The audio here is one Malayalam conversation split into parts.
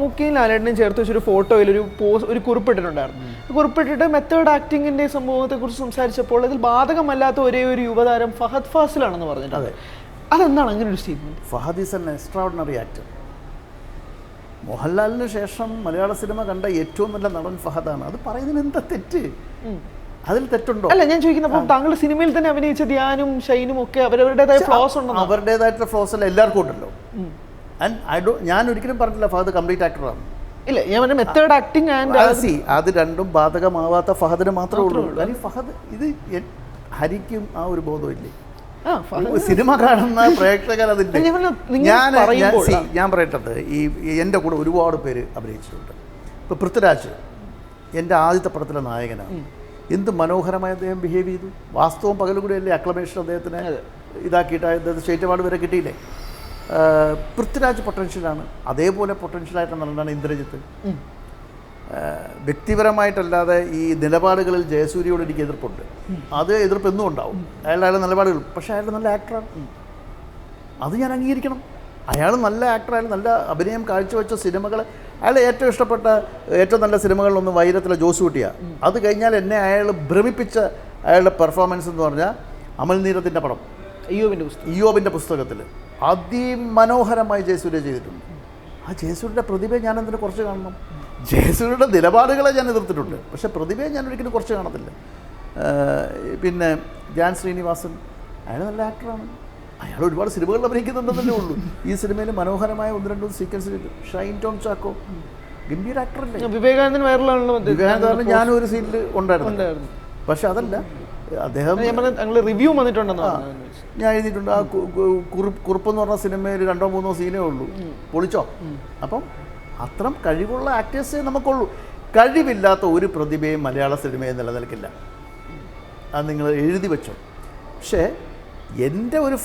മമ്മൂക്കയും ലാലേട്ടനും ചേർത്ത് വെച്ചൊരു ഫോട്ടോയിൽ ഒരു കുറിപ്പിട്ടിട്ടുണ്ടായിരുന്നു. കുറിപ്പിട്ടിട്ട് മെത്തേഡ് ആക്ടിങ്ങിന്റെ സംഭവത്തെക്കുറിച്ച് സംസാരിച്ചപ്പോൾ അതിൽ ബാധകമല്ലാത്ത ഒരേ ഒരു യുവതാരം ഫഹദ് ഫാസിലാണെന്ന് പറഞ്ഞിട്ടുണ്ട്. അതെന്താണ് അങ്ങനെ ഒരു statement? Fahadh is an extraordinary actor. മോഹൻലാലിന് ശേഷം മലയാള സിനിമ കണ്ട ഏറ്റവും നല്ല നടൻ ഫഹദാണ്. അത് പറയുന്നതിന് എന്താ തെറ്റ്? അതിൽ തെറ്റുണ്ടോ? അല്ല, ഞാൻ ചോദിക്കുന്നപ്പോൾ താങ്കളുടെ സിനിമയിൽ തന്നെ അഭിനയിച്ച ധ്യാനും ഷൈനും ഒക്കെ അവരവരുടേതായ ഫ്ലോസ് ഉണ്ടോ? അവരുടേതായിട്ടുള്ള ഫ്ലോസ് അല്ല എല്ലാവർക്കും ഉണ്ടല്ലോ. ഞാൻ ഒരിക്കലും പറഞ്ഞില്ല ഫഹദ് കംപ്ലീറ്റ് ആക്ടറാണ്. ഇല്ല, ഞാൻ പറഞ്ഞ മെത്തേഡ് ആക്ടിങ് ആൻഡ് അത് രണ്ടും ബാധകമാവാത്ത ഫഹദിന് മാത്രമേ ഉള്ളൂ. അല്ലെങ്കിൽ ഫഹദ് ഇത് ഹരിക്കും ആ ഒരു ബോധമില്ലേ? സിനിമ കാണുന്ന പ്രേക്ഷകർ അതിൻ്റെ ഞാൻ പറയട്ടത്, എൻ്റെ കൂടെ ഒരുപാട് പേര് അഭിനയിച്ചിട്ടുണ്ട്. ഇപ്പോൾ പൃഥ്വിരാജ് എൻ്റെ ആദ്യത്തെ പടത്തിലെ നായകനാണ്. എന്ത് മനോഹരമായി അദ്ദേഹം ബിഹേവ് ചെയ്തു. വാസ്തവം പകലുകൂടിയല്ലേ അക്ലമേഷൻ അദ്ദേഹത്തിന് ഇതാക്കിയിട്ട് അദ്ദേഹത്തിന് സ്റ്റേറ്റ് അവാർഡ് വരെ കിട്ടിയില്ലേ. പൃഥ്വിരാജ് പൊട്ടൻഷ്യലാണ്. അതേപോലെ പൊട്ടൻഷ്യലായിട്ട് നടന്നാണ് ഇന്ദ്രജിത്ത്. വ്യക്തിപരമായിട്ടല്ലാതെ ഈ നിലപാടുകളിൽ ജയസൂര്യയോട് എനിക്ക് എതിർപ്പുണ്ട്. അത് എതിർപ്പ് എന്നും ഉണ്ടാവും. അയാളുടെ നിലപാടുകൾ, പക്ഷേ അയാൾ നല്ല ആക്ടറാണ്. അത് ഞാൻ അംഗീകരിക്കണം. അയാൾ നല്ല ആക്ടർ, അയാൾ നല്ല അഭിനയം കാഴ്ചവെച്ച സിനിമകൾ, അയാൾ ഏറ്റവും ഇഷ്ടപ്പെട്ട ഏറ്റവും നല്ല സിനിമകളിലൊന്ന് വൈരത്തിലെ ജോസൂട്ടിയാണ്. അത് കഴിഞ്ഞാൽ എന്നെ അയാൾ ഭ്രമിപ്പിച്ച അയാളുടെ പെർഫോമൻസ് എന്ന് പറഞ്ഞാൽ അമൽനീരത്തിൻ്റെ പടം ഇയ്യോബിൻ്റെ പുസ്തകത്തിൽ അതിമനോഹരമായി ജയസൂര്യ ചെയ്തിട്ടുണ്ട്. ആ ജയസൂര്യയുടെ പ്രതിഭയെ ഞാനെന്തിനു കുറച്ച് കാണണം? ജയസൂര്യയുടെ നിലപാടുകളെ ഞാൻ എതിർത്തിട്ടുണ്ട്, പക്ഷേ പ്രതിഭയെ ഞാൻ ഒരിക്കലും കുറച്ച് കാണത്തില്ല. പിന്നെ ധ്യാൻ ശ്രീനിവാസൻ, അയാൾ നല്ല ആക്ടറാണ്. അയാൾ ഒരുപാട് സിനിമകളിൽ അഭിനയിക്കുന്നുണ്ടെന്നല്ലേ ഉള്ളൂ. ഈ സിനിമയിൽ മനോഹരമായ 1-2 സീക്വൻസ്. ഷൈൻ ടോം ചാക്കോ ഗംഭീര ആക്ടറല്ലേ. വിവേകാനന്ദൻ ഞാനും ഒരു സീനിൽ ഉണ്ടായിരുന്നു. പക്ഷെ അതല്ല, അദ്ദേഹം റിവ്യൂ വന്നിട്ടുണ്ടെന്ന് ഞാൻ എഴുതിയിട്ടുണ്ട്. ആ കുറുപ്പെന്ന് പറഞ്ഞ സിനിമയിൽ 2-3 സീനേ ഉള്ളൂ, പൊളിച്ചോ. അപ്പം അത്തരം കഴിവുള്ള ആക്ടേഴ്സേ നമുക്കുള്ളൂ. കഴിവില്ലാത്ത ഒരു പ്രതിഭയും മലയാള സിനിമയിൽ നിലനിൽക്കില്ല. അത് നിങ്ങൾ എഴുതി വെച്ചോ. പക്ഷേ എൻ്റെ ഒരു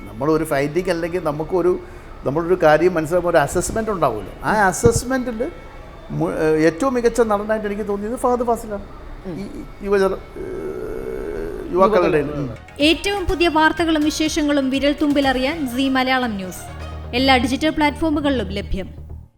നമ്മളൊരു ഫൈറ്റിങ് അല്ലെങ്കിൽ നമ്മളൊരു കാര്യം മനസ്സിലാക്കുമ്പോൾ ഒരു അസസ്മെൻ്റ് ഉണ്ടാവുമല്ലോ. ആ അസസ്മെൻറ്റിൽ ഏറ്റവും മികച്ച നടനായിട്ട് എനിക്ക് തോന്നിയത് ഫഹദ് ഫാസിലാണ്. യുവാക്കളുടെ ഏറ്റവും പുതിയ വാർത്തകളും വിശേഷങ്ങളും വിരൽ തുമ്പിലറിയാൻ സീ മലയാളം ന്യൂസ് എല്ലാ ഡിജിറ്റൽ പ്ലാറ്റ്ഫോമുകളിലും ലഭ്യം.